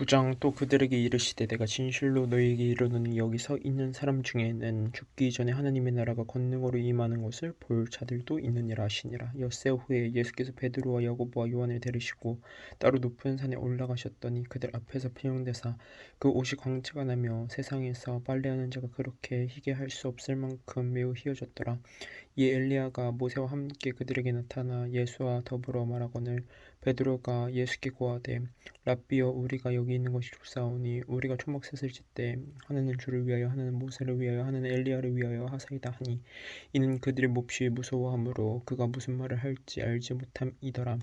9장 또 그들에게 이르시되 내가 진실로 너희에게 이르노니 여기 서 있는 사람 중에는 죽기 전에 하나님의 나라가 권능으로 임하는 것을 볼 자들도 있느니라 하시니라. 엿새 후에 예수께서 베드로와 야고보와 요한을 데리시고 따로 높은 산에 올라가셨더니 그들 앞에서 표형되사 그 옷이 광채가 나며 세상에서 빨래하는 자가 그렇게 희게 할 수 없을 만큼 매우 희어졌더라. 이에 엘리야가 모세와 함께 그들에게 나타나 예수와 더불어 말하거늘 베드로가 예수께 고하되 랍비여 우리가 여기 있는 것이 좋사오니 우리가 초막셋을 짓되 하나는 주를 위하여 하나는 모세를 위하여 하나는 엘리야를 위하여 하사이다 하니 이는 그들의 몹시 무서워하므로 그가 무슨 말을 할지 알지 못함이더라.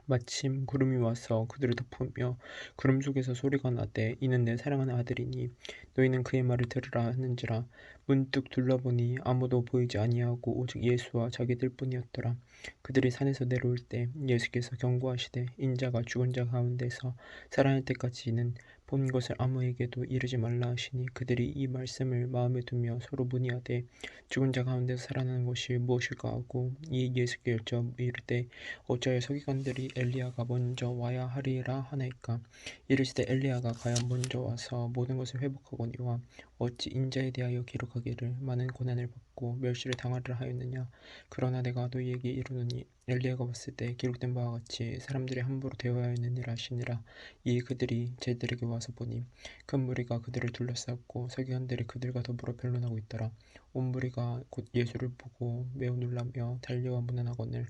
마침 구름이 와서 그들을 덮으며 구름 속에서 소리가 나되 이는 내 사랑하는 아들이니 너희는 그의 말을 들으라 하는지라. 문득 둘러보니 아무도 보이지 아니하고 오직 예수와 자기들 뿐이었더라. 그들이 산에서 내려올 때 예수께서 경고하시되 인자가 죽은 자 가운데서 살아날 때까지는 본 것을 아무에게도 이르지 말라 하시니 그들이 이 말씀을 마음에 두며 서로 문의하되 죽은 자 가운데서 살아나는 것이 무엇일까 하고 이 예수께 여쭤 이르되 어찌하여 서기관들이 엘리야가 먼저 와야 하리라 하나이까. 이르시되 엘리야가 가야 먼저 와서 모든 것을 회복하거니와 어찌 인자에 대하여 기록하기를 많은 고난을 받고 멸시를 당하리라 하였느냐. 그러나 내가 너희에게 이르노니 엘리야가 왔을 때 기록된 바와 같이 사람들이 함부로 대화하였느니라 하시니라. 이에 그들이 제들에게 와서 보니 큰 무리가 그들을 둘러싸고 서기관들이 그들과 더불어 변론하고 있더라. 온 무리가 곧 예수를 보고 매우 놀라며 달려와 문안하거늘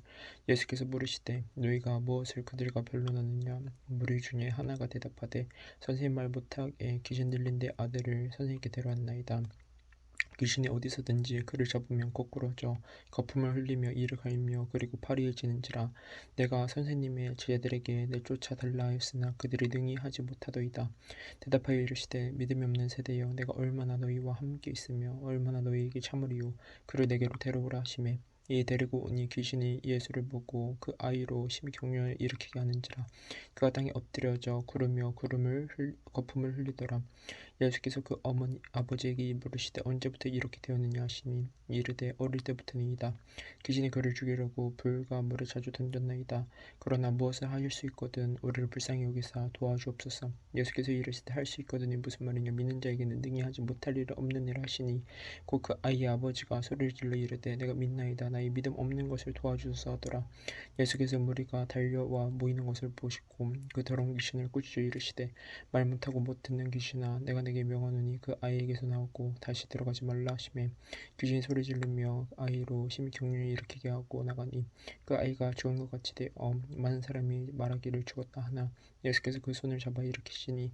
예수께서 물으시되 너희가 무엇을 그들과 변론하느냐. 무리 중에 하나가 대답하되 선생님 말 못하게 귀신 들린 내 아들을 선생님께 데려왔나이다. 귀신이 어디서든지 그를 잡으면 거꾸러져 거품을 흘리며 이를 갈며 그리고 파리에 지는지라. 내가 선생님의 제자들에게 내쫓아 달라 하였으나 그들이 능히 하지 못하더이다. 대답하여 이르시되 믿음이 없는 세대여 내가 얼마나 너희와 함께 있으며 얼마나 너희에게 참으리요. 그를 내게로 데려오라 하시매 이에 데리고 오니 귀신이 예수를 보고 그 아이로 심히 경련을 일으키게 하는지라. 그가 땅에 엎드려져 구르며 거품을 흘리더라. 예수께서 그 어머니 아버지에게 물으시되 언제부터 이렇게 되었느냐 하시니 이르되 어릴 때부터니이다. 귀신이 그를 죽이려고 불과 물에 자주 던졌나이다. 그러나 무엇을 하실 수 있거든 우리를 불쌍히 여기사 도와주옵소서. 예수께서 이르시되 할 수 있거든이 무슨 말이냐. 믿는 자에게는 능히 하지 못할 일은 없느니라 하시니 곧 그 아이의 아버지가 소리를 질러 이르되 내가 믿나이다. 나의 믿음 없는 것을 도와주소서 하더라. 예수께서 무리가 달려와 모이는 것을 보시고 그 더러운 귀신을 꾸짖어 이르시되 말 못하고 못 듣는 귀신아 내가 내게 명하노니 그 아이에게서 나오고 다시 들어가지 말라 하시매 귀신이 소리 지르며 아이로 심히 경련을 일으키게 하고 나가니 그 아이가 죽은 것 같이 되어 많은 사람이 말하기를 죽었다 하나 예수께서 그 손을 잡아 일으키시니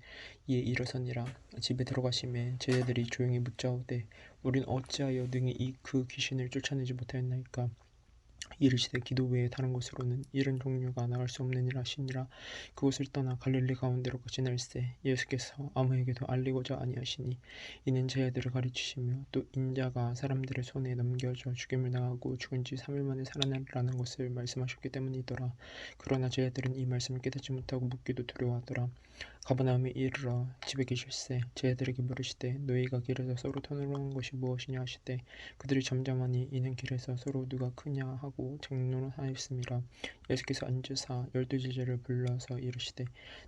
이에 일어서니라. 집에 들어가심에 제자들이 조용히 묻자오되 우린 어찌하여 능히 그 귀신을 쫓아내지 못하였나이까. 이르시되 기도 외에 다른 곳으로는 이런 종류가 나갈 수 없느니라 하시니라. 그곳을 떠나 갈릴리 가운데로 지날새 예수께서 아무에게도 알리고자 아니하시니 이는 제자들을 가르치시며 또 인자가 사람들의 손에 넘겨져 죽임을 당하고 죽은 지 3일 만에 살아나리라는 것을 말씀하셨기 때문이더라. 그러나 제자들은 이 말씀을 깨닫지 못하고 묻기도 두려워하더라. 가버나움에 이르러 집에 계실새 제자들에게 물으시되 너희가 길에서 서로 토론하는 것이 무엇이냐 하시되 그들이 잠잠하니 이는 길에서 서로 누가 크냐 하고 장론하였음이라. 예수께서 앉으사 12제자를 불러서 이르시되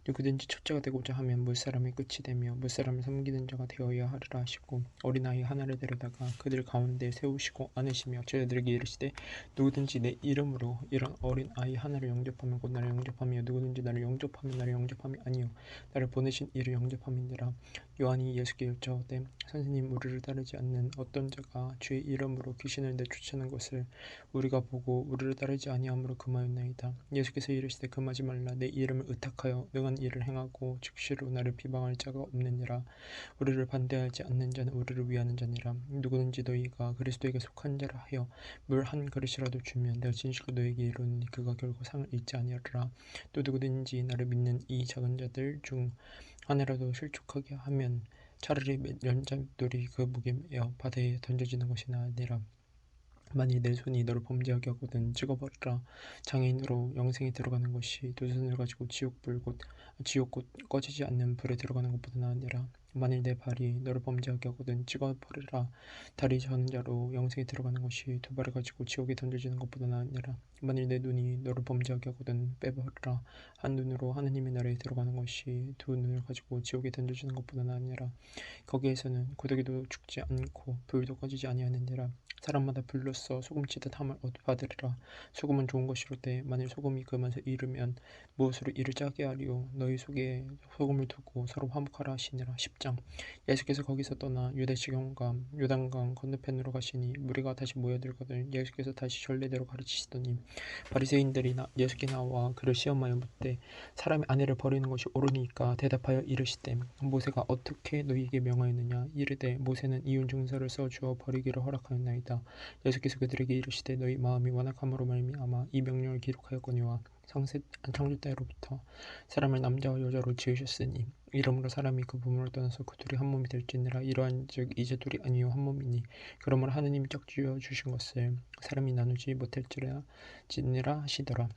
누구든지 첫째가 되고자 하면 무사람의 끝이 되며 무사람을 섬기는 자가 되어야 하리라 하시고 어린아이 하나를 데려다가 그들 가운데 세우시고 안으시며 제자들에게 이르시되 누구든지 내 이름으로 이런 어린아이 하나를 영접하면 곧 나를 영접하며 누구든지 나를 영접하면 나를 영접함이 아니요 나를 보내신 이를 영접함이니라. 요한이 예수께 여짜오되 선생님 우리를 따르지 않는 어떤 자가 주의 이름으로 귀신을 내쫓는 것을 우리가 보고 우리를 따르지 아니함으로 금하였나이다. 예수께서 이르시되 금하지 말라. 내 이름을 의탁하여 능한 일을 행하고 즉시로 나를 비방할 자가 없느니라. 우리를 반대하지 않는 자는 우리를 위하는 자니라. 누구든지 너희가 그리스도에게 속한 자라 하여 물 한 그릇이라도 주면 내가 진실로 너희에게 이르노니 그가 결코 상을 잊지 아니하리라. 또 누구든지 나를 믿는 이 작은 자들 중 하나라도 실족하게 하면 차라리 몇 연장돌이 그 목에 매어 바다에 던져지는 것이 나으니라. 만일 내 손이 너를 범죄하게 하거든 찍어버리라. 장애인으로 영생에 들어가는 것이 두 손을 가지고 지옥 곧 꺼지지 않는 불에 들어가는 것보다 나으니라. 만일 내 발이 너를 범죄하게 하거든 찍어버리라. 다리 저는 자로 영생에 들어가는 것이 두 발을 가지고 지옥에 던져지는 것보다 나으니라. 만일 내 눈이 너를 범죄하게 하거든 빼버리라. 한 눈으로 하느님의 나라에 들어가는 것이 두 눈을 가지고 지옥에 던져지는 것보다 나으니라. 거기에서는 고데기도 죽지 않고 불도 꺼지지 아니하느니라. 사람마다 불로써 소금치듯 함을 얻어받으리라. 소금은 좋은 것이로되 만일 소금이 그 맛을 잃으면 무엇으로 이를 짜게 하리요. 너희 속에 소금을 두고 서로 화목하라 하시니라. 10장. 예수께서 거기서 떠나 유대 지경과 요단강 건너편으로 가시니 무리가 다시 모여들거든 예수께서 다시 전례대로 가르치시더니 바리새인들이 예수께 나와 그를 시험하여 묻되 사람이 아내를 버리는 것이 옳으니까 대답하여 이르시되 모세가 어떻게 너희에게 명하였느냐. 이르되 모세는 이혼 증서를 써 주어 버리기를 허락하였나이다. 예수께서 그들에게 이르시되 너희 마음이 완악함으로 말미암아 이 명령을 기록하였거니와 창세 때로부터 사람을 남자와 여자로 지으셨으니 이러므로 사람이 그 부모를 떠나서 그 둘이 한 몸이 될지니라. 이러한즉 이제 둘이 아니요 한 몸이니 그러므로 하느님이 짝지어 주신 것을 사람이 나누지 못할지니라 하시더라.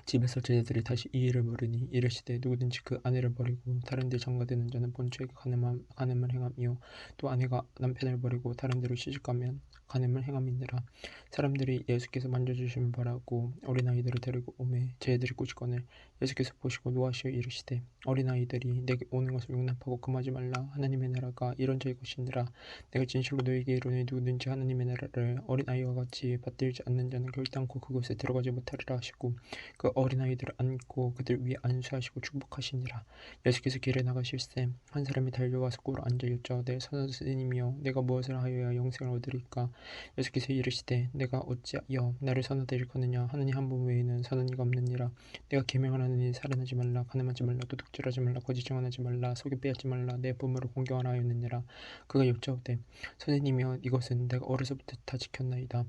집에서 제자들이 다시 이 일을 물으니 이르시되 누구든지 그 아내를 버리고 다른 데 장가드는 자는 본처에게 간음을 행함이요 또 아내가 남편을 버리고 다른 데로 시집가면 간음을 행함이니라. 사람들이 예수께서 만져주심을 바라고 어린아이들을 데리고 오매 제자들이 꾸짖거늘 예수께서 보시고 노하시어 이르시되 어린아이들이 내게 오는 것을 용납하고 금하지 말라. 하나님의 나라가 이런 자의 것이니라. 내가 진실로 너희에게 이르노니 누구든지 하나님의 나라를 어린아이와 같이 받들지 않는 자는 결단코 그곳에 들어가지 못하리라 하시고 그 어린아이들을 안고 그들 위에 안수하시고 축복하시니라. 예수께서 길에 나가실새 한 사람이 달려와서 꿇어 앉아 여짜오되 선생님이여 내가 무엇을 하여야 영생을 얻으리까. 예수께서 이르시되 내가 어찌하여 나를 선하다 일컫느냐. 하느님 한 분 외에는 선한 이가 없느니라. 내가 계명을 하느니 살인하지 말라 간음하지 말라 도둑질하지 말라 거짓 증언하지 말라 속여 빼앗지 말라 내 부모를 공경하라 하였느니라. 그가 여짜오되 선생님이여 이것은 내가 어려서부터 다 지켰나이다.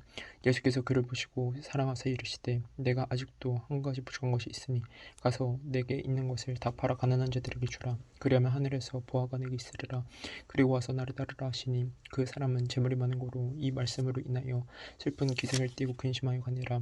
예수께서 그를 보시고 사랑하사 이르시되 내가 아직도 한 가지 부족한 것이 있으니 가서 내게 있는 것을 다 팔아 가난한 자들에게 주라. 그리하면 하늘에서 보화가 내게 있으리라. 그리고 와서 나를 따르라 하시니 그 사람은 재물이 많은 고로 이 말씀으로 인하여 슬픈 기색을 띠고 근심하여 가니라.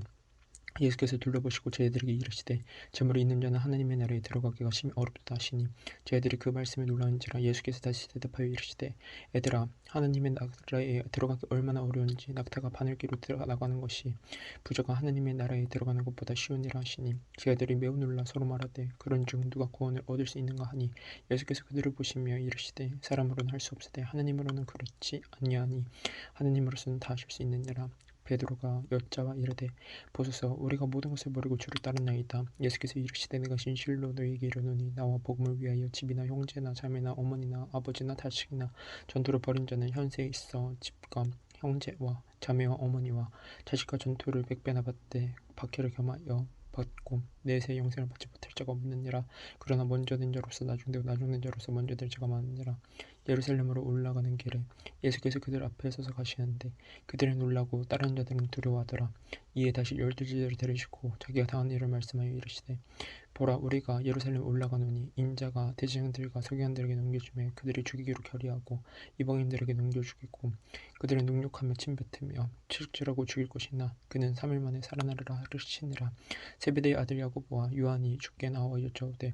예수께서 둘러보시고 제자들에게 이르시되 재물이 있는 자는 하나님의 나라에 들어가기가 심히 어렵다 하시니 제자들이 그 말씀에 놀라는지라. 예수께서 다시 대답하여 이르시되 애들아 하나님의 나라에 들어가기 얼마나 어려운지 낙타가 바늘기로 들어나가는 것이 부자가 하나님의 나라에 들어가는 것보다 쉬우니라 하시니 제자들이 매우 놀라 서로 말하되 그런즉 누가 구원을 얻을 수 있는가 하니 예수께서 그들을 보시며 이르시되 사람으로는 할 수 없으되 하나님으로는 그렇지 아니하니 하나님으로서는 다 하실 수 있느니라. 베드로가 여짜와 이르되 보소서 우리가 모든 것을 버리고 주를 따르나이다. 예수께서 이르시되 내가 진실로 너희에게 이르노니 나와 복음을 위하여 집이나 형제나 자매나 어머니나 아버지나 자식이나 전투를 벌인 자는 현세에 있어 집과 형제와 자매와 어머니와 자식과 전투를 백배나 받되 박해를 겸하여 받고 내세 영생을 받지 못할 자가 없느니라. 그러나 먼저 된 자로서 나중되고 나중된 자로서 먼저 될 자가 많으니라. 예루살렘으로 올라가는 길에 예수께서 그들 앞에 서서 가시는데 그들은 놀라고 다른 자들은 두려워하더라. 이에 다시 12제자를 데리시고 자기가 당한 일을 말씀하여 이르시되 보라 우리가 예루살렘 올라가노니 인자가 대제사장들과 서기관들에게 넘겨주매 그들이 죽이기로 결의하고 이방인들에게 넘겨 죽이고 그들은 능욕하며 침뱉으며 채찍질하고 죽일 것이나 그는 3일 만에 살아나리라 하시니라. 세베대의 아들 야고보와 요한이 주께 나와 여짜오되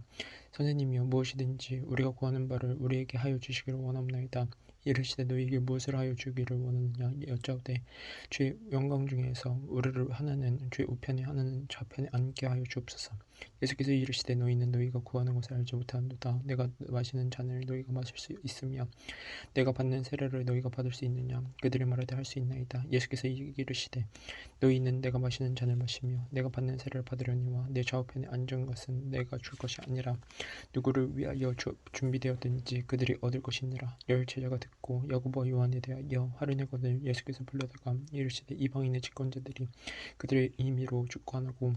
선생님이여 무엇이든지 우리가 구하는 바를 우리에게 하여 주시기를 원하옵나이다. 이르시되 너희에게 무엇을 하여 주기를 원하느냐 여짜오되 주의 영광 중에서 우리를 하나는 주의 우편에 하나는 좌편에 앉게 하여 주옵소서. 예수께서 이르시되 너희는 너희가 구하는 것을 알지 못하는도다. 내가 마시는 잔을 너희가 마실 수 있으며 내가 받는 세례를 너희가 받을 수 있느냐. 그들이 말하되 할 수 있나이다. 예수께서 이르시되 너희는 내가 마시는 잔을 마시며 내가 받는 세례를 받으려니와 내 좌우편에 앉은 것은 내가 줄 것이 아니라 누구를 위하여 준비되었든지 그들이 얻을 것이니라. 열 제자가 듣고 야고보와 요한에 대하여 화를 내거늘 예수께서 불러다가 이르시되 이방인의 집권자들이 그들의 임의로 주관하고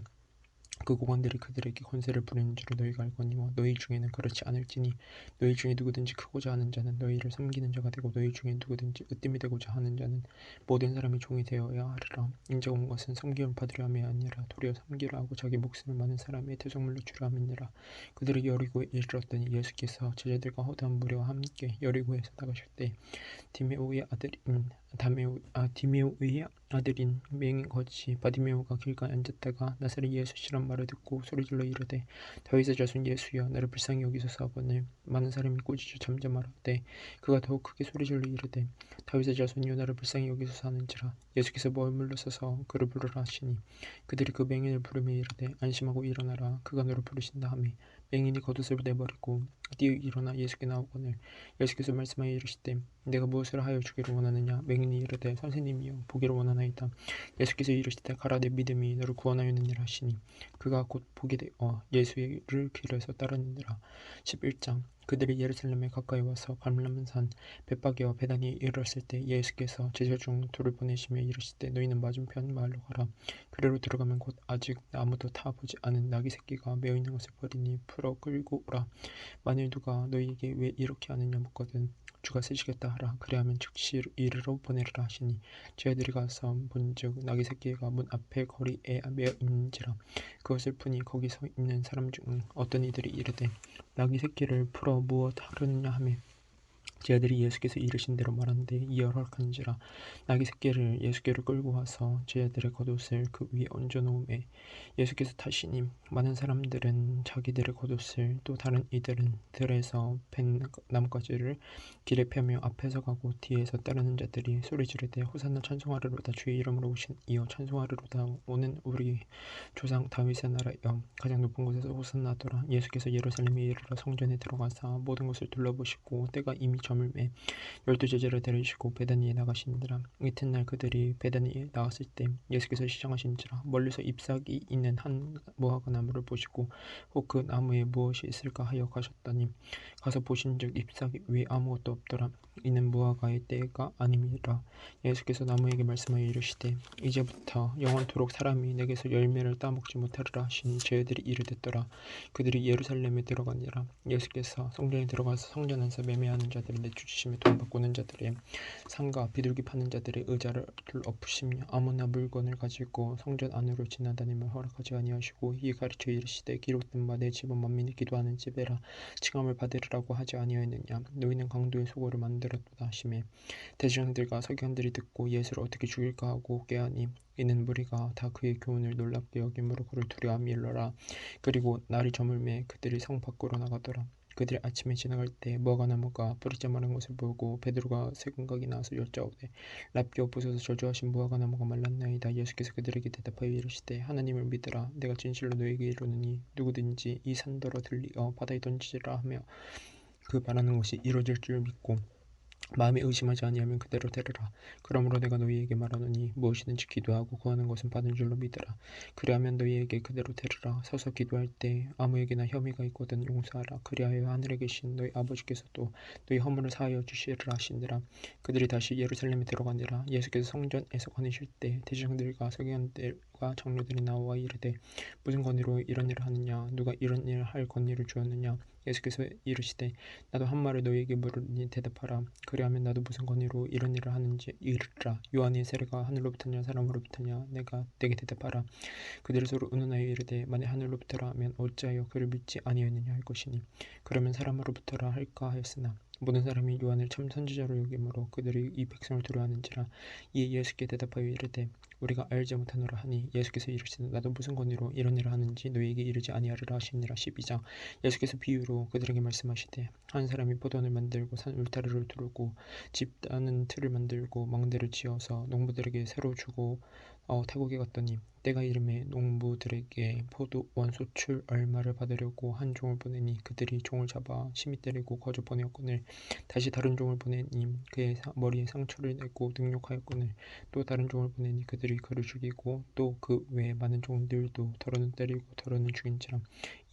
그 고관들이 그들에게 권세를 부리는 줄을 너희가 알거니와 너희 중에는 그렇지 않을지니 너희 중에 누구든지 크고자 하는 자는 너희를 섬기는 자가 되고 너희 중에 누구든지 으뜸이 되고자 하는 자는 모든 사람이 종이 되어야 하리라. 인자가 온 것은 섬김을 받으려 함이 아니라 도리어 섬기려 하고 자기 목숨을 많은 사람의 대속물로 주려 함이니라. 그들이 여리고에 이르렀더니 예수께서 제자들과 허다한 무리와 함께 여리고에서 나가실 때 디메오의 아들인 디메오의 아들인 맹인 거지 바디메오가 길가에 앉았다가 나사렛 예수시란 말을 듣고 소리질러 이르되 다윗의 자손 예수여 나를 불쌍히 여기소서하거늘 많은 사람이 꾸짖어 잠잠하라되 그가 더욱 크게 소리질러 이르되 다윗의 자손이여 나를 불쌍히 여기소서 하는지라 예수께서 머물러 서서 그를 부르라 하시니 그들이 그 맹인을 부르며 이르되 안심하고 일어나라 그가 너를 부르신다 하며 맹인이 겉옷을 내버리고 뛰어 일어나 예수께 나오거늘 예수께서 말씀하여 이르시되 내가 무엇을 하여 주기를 원하느냐 맹인이 이르되 선생님이여 보기를 원하나이다 예수께서 이르시되 가라 내 믿음이 너를 구원하였느니라 하시니 그가 곧 보게 되어 예수를 길에서 따르니라 11장 그들이 예루살렘에 가까이 와서 갈멜산 벳바게와 베다니에 이르렀을 때 예수께서 제자 중 둘을 보내시며 이르시되 너희는 맞은편 마을로 가라 그리로 들어가면 곧 아직 아무도 타보지 않은 나귀 새끼가 메어 있는 것을 버리니 풀어 끌고 오라 만일 누가 너희에게 왜 이렇게 하느냐 묻거든 주가 쓰시겠다 하라 그리하면 즉시 이르러 보내리라 하시니 제자들이 가서 본즉 나귀 새끼가 문 앞에 거리에 메어 있는지라 그것을 푸니 거기 서 있는 사람 중 어떤 이들이 이르되 나귀 새끼를 풀어 무엇 하려느냐 하며 제자들이 예수께서 이르신 대로 말하는데 이에 허락한지라 나귀 새끼를 예수께로 끌고 와서 제자들의 겉옷을 그 위에 얹어 놓음에 예수께서 타시니 많은 사람들은 자기들의 겉옷을 또 다른 이들은 들에서 벤 나뭇가지를 길에 펴며 앞에서 가고 뒤에서 따르는 자들이 소리 지르되 호산나 찬송하리로다 주의 이름으로 오신 이여 찬송하리로다 오는 우리 조상 다윗의 나라여 가장 높은 곳에서 호산나더라 예수께서 예루살렘에 이르러 성전에 들어가사 모든 것을 둘러보시고 때가 이미 저물매 12제자를 데리시고 베다니에 나가시니라 이튿날 그들이 베다니에 나갔을 때 예수께서 시장하신지라 멀리서 잎사귀 있는 한 무화과 나무를 보시고 혹 그 나무에 무엇이 있을까 하여 가셨더니 가서 보신즉 잎사귀 위에 아무것도 없더라 이는 무화과의 때가 아님이라 예수께서 나무에게 말씀하여 이르시되 이제부터 영원토록 사람이 내게서 열매를 따먹지 못하리라 하시니 제자들이 이르댔더라 그들이 예루살렘에 들어가니라 예수께서 성전에 들어가서 성전 안에서 매매하는 자들을 내쫓으시며 돈 바꾸는 자들의 상가 비둘기 파는 자들의 의자를 엎으시며 아무나 물건을 가지고 성전 안으로 지나다니며 허락하지 아니하시고 이에 가르쳐 이르시되 기록된 바 내 집은 만민이 기도하는 집이라 칭함을 받으리라고 하지 아니하였느냐 너희는 강도의 소고를 만들었도다 하시매 대제사장들과 서기관들이 듣고 예수를 어떻게 죽일까 하고 꾀하니 이는 무리가 다 그의 교훈을 놀랍게 여김으로 그를 두려워하밀러라 그리고 날이 저물매 그들이 성 밖으로 나가더라 그들이 아침에 지나갈 때 무화과나무가 뿌리째 마른 것을 보고 베드로가 생각이 나서 여짜오되 랍기 엎으셔서 저주하신 무화과나무가 말랐나이다 예수께서 그들에게 대답하여 이르시되 하나님을 믿으라 내가 진실로 너희에게 이르노니 누구든지 이 산더러 들리어 바다에 던지리라 하며 그 말하는 것이 이루어질 줄 믿고 마음에 의심하지 아니하면 그대로 되리라. 그러므로 내가 너희에게 말하노니 무엇이든지 기도하고 구하는 것은 받은 줄로 믿으라. 그리하면 너희에게 그대로 되리라. 서서 기도할 때 아무에게나 혐의가 있거든 용서하라. 그리하여 하늘에 계신 너희 아버지께서도 너희 허물을 사하여 주시리라 하시니라. 그들이 다시 예루살렘에 들어가니라. 예수께서 성전에서 거니실 때 대제사장들과 서기관들과 장로들이 나와 이르되 무슨 권위로 이런 일을 하느냐 누가 이런 일을 할 권위를 주었느냐 예수께서 이르시되 나도 한 말을 너희에게 물으니 대답하라. 그리하면 나도 무슨 권위로 이런 일을 하는지 이르라. 요한의 세례가 하늘로부터냐 사람으로부터냐 내가 내게 대답하라. 그들이 서로 의논하여 이르되 만일 하늘로부터라 하면 어찌하여 그를 믿지 아니하였느냐 할 것이니 그러면 사람으로부터라 할까 하였으나 모든 사람이 요한을 참 선지자로 여김으로 그들이 이 백성을 두려워하는지라. 이에 예수께 대답하여 이르되 우리가 알지 못하노라 하니 예수께서 이르시되 나도 무슨 권위로 이런 일을 하는지 너희에게 이르지 아니하리라 하시니라. 12장 예수께서 비유로 그들에게 말씀하시되 한 사람이 포도원을 만들고 산 울타리를 두르고 집 따는 틀을 만들고 망대를 지어서 농부들에게 새로 주고 태국에 갔더니 때가 이름에 농부들에게 포도원 소출 얼마를 받으려고 한 종을 보내니 그들이 종을 잡아 심히 때리고 거저 보내었거늘 다시 다른 종을 보내니 그의 머리에 상처를 내고 능욕하였거늘 또 다른 종을 보내니 그들이 그를 죽이고 또 그 외에 많은 종들도 더러는 때리고 더러는 죽인지라.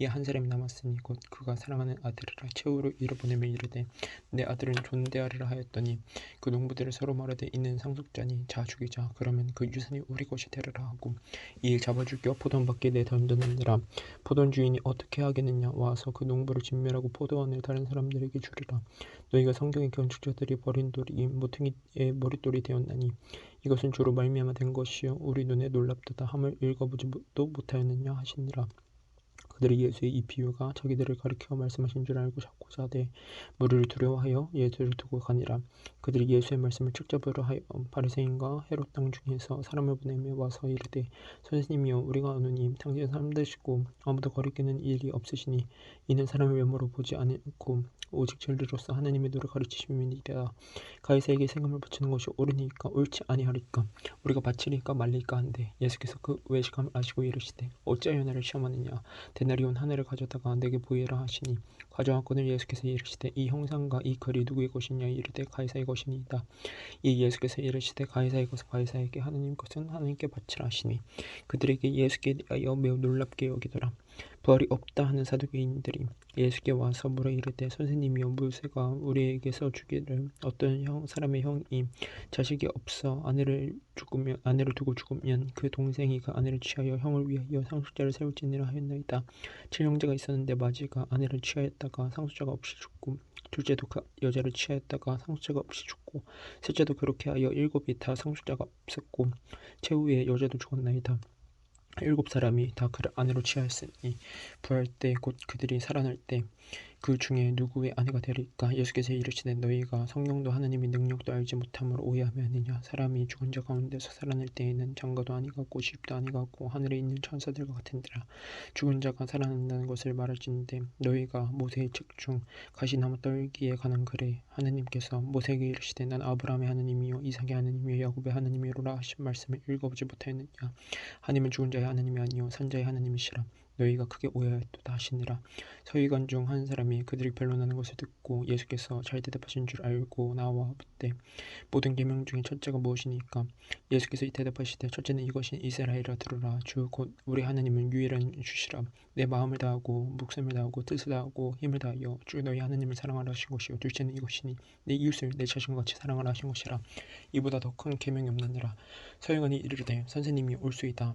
이에 한 사람이 남았으니 곧 그가 사랑하는 아들이라 최후로 이르 보내며 이르되 내 아들은 존대하리라 하였더니 그 농부들을 서로 말하되 이는 상속자니 자 죽이자 그러면 그 유산이 우리 것이 되리라 하고 이에 잡아 죽여 포도원 밖에 내던졌느니라. 포도원 주인이 어떻게 하겠느냐 와서 그 농부를 진멸하고 포도원을 다른 사람들에게 주리라. 너희가 성경의 건축자들이 버린 돌이 모퉁이의 머릿돌이 되었나니 이것은 주로 말미암아 된 것이요 우리 눈에 놀랍도다 함을 읽어보지도 못하였느냐 하시니라. 그들이 예수의 이 비유가 자기들을 가리켜 말씀하신 줄 알고 잡고자 하되 무리를 두려워하여 예수를 두고 가니라. 그들이 예수의 말씀을 측잡으려 하여 바리새인과 헤롯 땅 중에서 사람을 보내며 와서 이르되 선생님이여 우리가 아노니 당신 사람 되시고 아무도 거리끼는 일이 없으시니 이는 사람의 외모로 보지 않고 오직 진리로서 하나님의 도를 가르치심이니이다. 가이사에게 세금을 바치는 것이 옳으니까 옳지 아니하리까 우리가 바치리까 말리까 한데 예수께서 그 외식함을 아시고 이르시되 어찌하여 나를 시험하느냐 데나리온 하나를 가져다가 내게 보이라 하시니 가져왔거늘 예수께서 이르시되 이 형상과 이 글이 누구의 것이냐 이르되 가이사의 것이니이다. 이 예수께서 이르시되 가이사의 것은 가이사에게 하나님 것은 하나님께 바치라 하시니 그들에게 예수께 대하여 매우 놀랍게 여기더라. 부활이 없다 하는 사두개인들이 예수께 와서 물어 이르되 선생님이여 모세가 우리에게서 주기를 어떤 사람의 형이 자식이 없어 아내를 두고 죽으면 그 동생이 그 아내를 취하여 형을 위하여 상속자를 세울지니라 하였나이다. 7형제가 있었는데 마지가 아내를 취하였다가 상속자가 없이 죽고 둘째도 그 여자를 취하였다가 상속자가 없이 죽고 셋째도 그렇게 하여 7이 다 상속자가 없었고 최후에 여자도 죽었나이다. 7사람이 다 그를 아내로 취하였으니 부활 때 곧 그들이 살아날 때 그 중에 누구의 아내가 되리까? 예수께서 이르시되 너희가 성령도 하나님의 능력도 알지 못함으로 오해하며 하느냐. 사람이 죽은 자 가운데서 살아날 때에는 장가도 아니같고 시집도 아니같고 하늘에 있는 천사들과 같은지라. 죽은 자가 살아난다는 것을 말할진대 너희가 모세의 책 중 가시나무 떨기에 관한 글에 하나님께서 모세에게 이르시되 난 아브라함의 하나님이요 이삭의 하나님이요 야곱의 하나님이로라 하신 말씀을 읽어보지 못하였느냐. 하나님은 죽은 자의 하나님이 아니요 산자의 하나님이시라. 너희가 크게 오해하였도다 하시니라. 서기관 중 한 사람이 그들이 변론하는 것을 듣고 예수께서 잘 대답하신 줄 알고 나와 묻되 모든 계명 중에 첫째가 무엇이니까? 예수께서 이 대답하시되 첫째는 이것이 이스라엘아 들으라. 주 곧 우리 하나님은 유일한 주시라. 내 마음을 다하고 목숨을 다하고 뜻을 다하고 힘을 다하여 주 너희 하나님을 사랑하라 하신 것이요 둘째는 이것이니 내 이웃을 내 자신과 같이 사랑하라 하신 것이라. 이보다 더 큰 계명이 없느니라. 서기관이 이르되 선생님이 올소이다.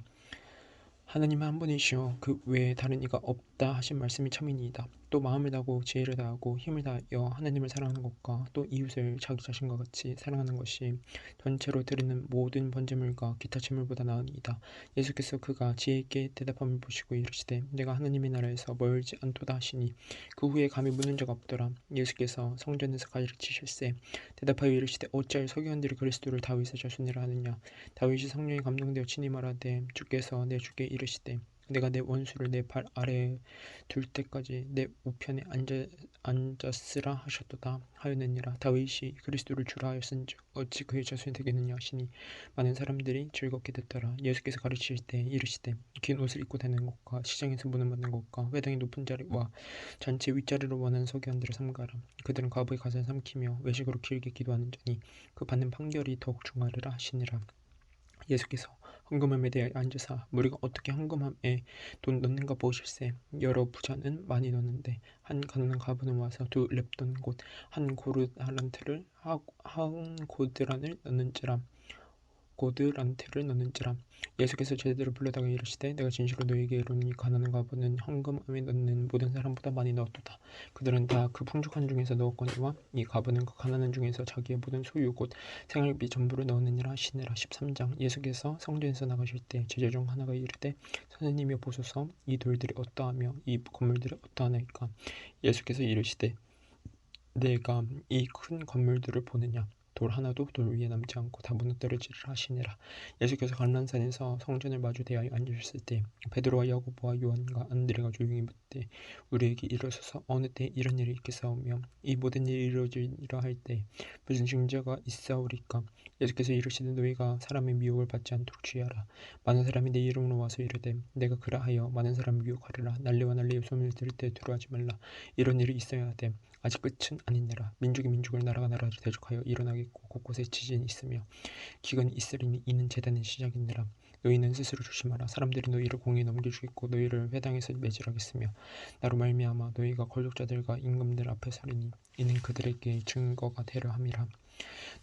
하나님은 한 분이시요 그 외에 다른 이가 없다 하신 말씀이 참이니이다. 또 마음을 다하고 지혜를 다하고 힘을 다하여 하나님을 사랑하는 것과 또 이웃을 자기 자신과 같이 사랑하는 것이 전체로 드리는 모든 번제물과 기타 제물보다 나으니이다. 예수께서 그가 지혜 있게 대답함을 보시고 이르시되 내가 하나님의 나라에서 멀지 않도다 하시니 그 후에 감히 묻는 자가 없더라. 예수께서 성전에서 가르치실세 대답하여 이르시되 어찌하여 서기관들이 그리스도를 다윗의 자손이라 하느냐. 다윗이 성령에 감동되어 친히 말하되 주께서 내 주께 이르시되 내가 내 원수를 내 발 아래에 둘 때까지 내 우편에 앉았으라 하셨도다 하였느니라. 다윗이 그리스도를 주라 하였은즉 어찌 그의 자손이 되겠느냐 하시니 많은 사람들이 즐겁게 듣더라. 예수께서 가르치실 때 이르시되 긴 옷을 입고 다니는 것과 시장에서 문을 받는 것과 회당의 높은 자리와 잔치 윗자리로 원하는 서기관들을 삼가라. 그들은 과부의 가사를 삼키며 외식으로 길게 기도하는 자니 그 받는 판결이 더욱 중하리라 하시니라. 예수께서 헌금함에 대하여 앉으사 우리가 어떻게 헌금함에 돈 넣는가 보실세. 여러 부자는 많이 넣는데 한 가난한 과부는 와서 2렙돈 곧 한 고드란을 넣는지라. 예수께서 제자들을 불러다가 이르시되 내가 진실로 너희에게 이르노니 가난한 과부는 헌금함에 넣는 모든 사람보다 많이 넣었도다. 그들은 다 그 풍족한 중에서 넣었거니와 이 과부는 그 가난한 중에서 자기의 모든 소유 곧 생활비 전부를 넣었느니라 하시니라. 13장. 예수께서 성전에서 나가실 때 제자 중 하나가 이르되 선생님이여 보소서 이 돌들이 어떠하며 이 건물들이 어떠하나이까. 예수께서 이르시되 내가 이 큰 건물들을 보느냐. 돌 하나도 돌 위에 남지 않고 다 무너뜨려지리라 하시니라. 예수께서 감람산에서 성전을 마주 대하여 앉으셨을 때 베드로와 야고보와 요한과 안드레가 조용히 묻되 우리에게 일어서서 어느 때 이런 일이 있겠사오며 이 모든 일이 이루어지리라 할 때 무슨 징조가 있사오리까. 예수께서 이르시되 너희가 사람의 미혹을 받지 않도록 주의하라. 많은 사람이 내 이름으로 와서 이르되 내가 그라하여 많은 사람을 미혹하리라. 난리와 난리의 소문을 들을 때 두려워하지 말라. 이런 일이 있어야 하되 아직 끝은 아니니라. 민족이 민족을 나라가 나라를 대적하여 일어나겠고 곳곳에 지진이 있으며 기근이 있으리니 이는 재단의 시작이니라. 너희는 스스로 조심하라. 사람들이 너희를 공에 넘겨주겠고 너희를 회당에서 매질하겠으며 나로 말미암아 너희가 권력자들과 임금들 앞에 서리니 이는 그들에게 증거가 되려 함이라.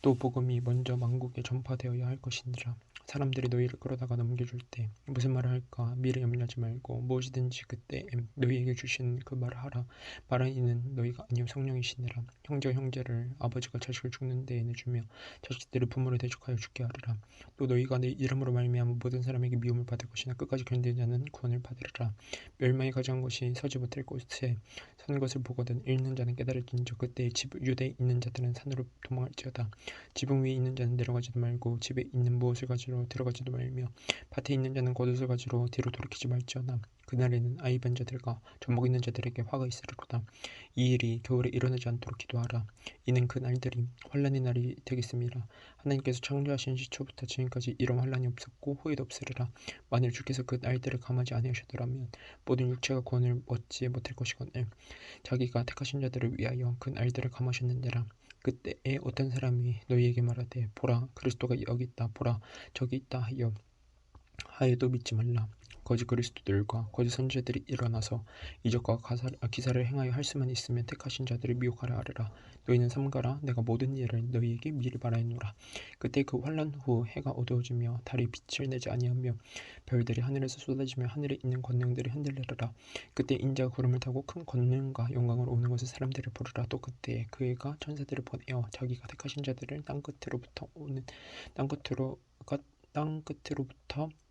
또 복음이 먼저 만국에 전파되어야 할 것이니라. 사람들이 너희를 끌어다가 넘겨줄 때 무슨 말을 할까 미리 염려하지 말고 무엇이든지 그때 너희에게 주신 그 말을 하라. 말한 이는 너희가 아니요 성령이시니라. 형제가 형제를 아버지가 자식을 죽는 데에 내주며 자식들을 부모를 대적하여 죽게 하리라. 또 너희가 내 이름으로 말미암아 모든 사람에게 미움을 받을 것이나 끝까지 견디는 자는 구원을 받으리라. 멸망이 가져간 것이 서지 못할 곳에 선 것을 보거든 읽는 자는 깨달을진저 그때 유대에 있는 자들은 산으로 도망할지어다. 지붕 위에 있는 자는 내려가지도 말고 집에 있는 무엇을 가지러 들어가지도 말며 밭에 있는 자는 겉옷을 가지러 뒤로 돌이키지 말지어다. 그날에는 아이반 자들과 젖먹 있는 자들에게 화가 있으리로다. 이 일이 겨울에 일어나지 않도록 기도하라. 이는 그 날들이 환난의 날이 되겠습니다. 하나님께서 창조하신 시초부터 지금까지 이런 환난이 없었고 후에도 없으리라. 만일 주께서 그 날들을 감하지 아니하셨더라면 모든 육체가 구원을 얻지 못할 것이거늘 자기가 택하신 자들을 위하여 그 날들을 감하셨는지라. 그때에 어떤 사람이 너희에게 말하되 보라 그리스도가 여기 있다 보라 저기 있다 하여도 믿지 말라. 거짓 그리스도들과 거짓 선지자들이 일어나서 이적과 기사를 행하여 할 수만 있으면 택하신 자들을 미혹하려 하리라. 너희는 삼가라. 내가 모든 일을 너희에게 미리 말하노라. 그때 그 환난 후 해가 어두워지며 달이 빛을 내지 아니하며 별들이 하늘에서 쏟아지며 하늘에 있는 권능들이 흔들리리라. 그때 인자가 구름을 타고 큰 권능과 영광으로 오는 것을 사람들을 부르라. 또 그때 그가 천사들을 보내어 자기가 택하신 자들을 땅 끝으로부터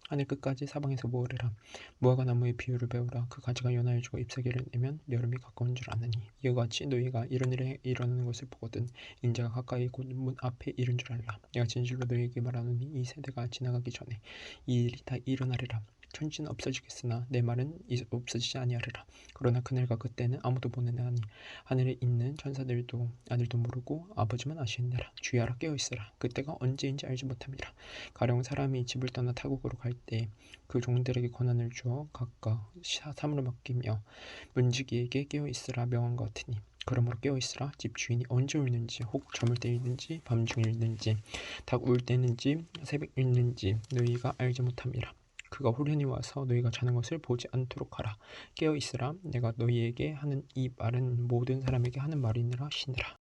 하늘 끝까지 사방에서 모으리라. 무화과 나무의 비유를 배우라. 그 가지가 연하여지고 잎사귀를 내면 여름이 가까운 줄 아느니 이와 같이 너희가 이런 일이 일어나는 것을 보거든 인자가 가까이 곧 문 앞에 이른 줄 알라. 내가 진실로 너희에게 말하노니 이 세대가 지나가기 전에 이 일이 다 일어나리라. 천지는 없어지겠으나 내 말은 없어지지 아니하리라. 그러나 그날과 그때는 아무도 모르나니 하늘에 있는 천사들도 아들도 모르고 아버지만 아시느니라. 주의하라 깨어있으라. 그때가 언제인지 알지 못함이라. 가령 사람이 집을 떠나 타국으로 갈 때 그 종들에게 권한을 주어 각각 사물을 맡기며 문지기에게 깨어있으라 명한 것 같으니 그러므로 깨어있으라. 집 주인이 언제 울는지 혹 저물 때이든지 밤중일든지 닭 울 때는지 새벽일는지 너희가 알지 못함이라. 그가 후련히 와서 너희가 자는 것을 보지 않도록 하라. 깨어있으라. 내가 너희에게 하는 이 말은 모든 사람에게 하는 말이니라 하시니라.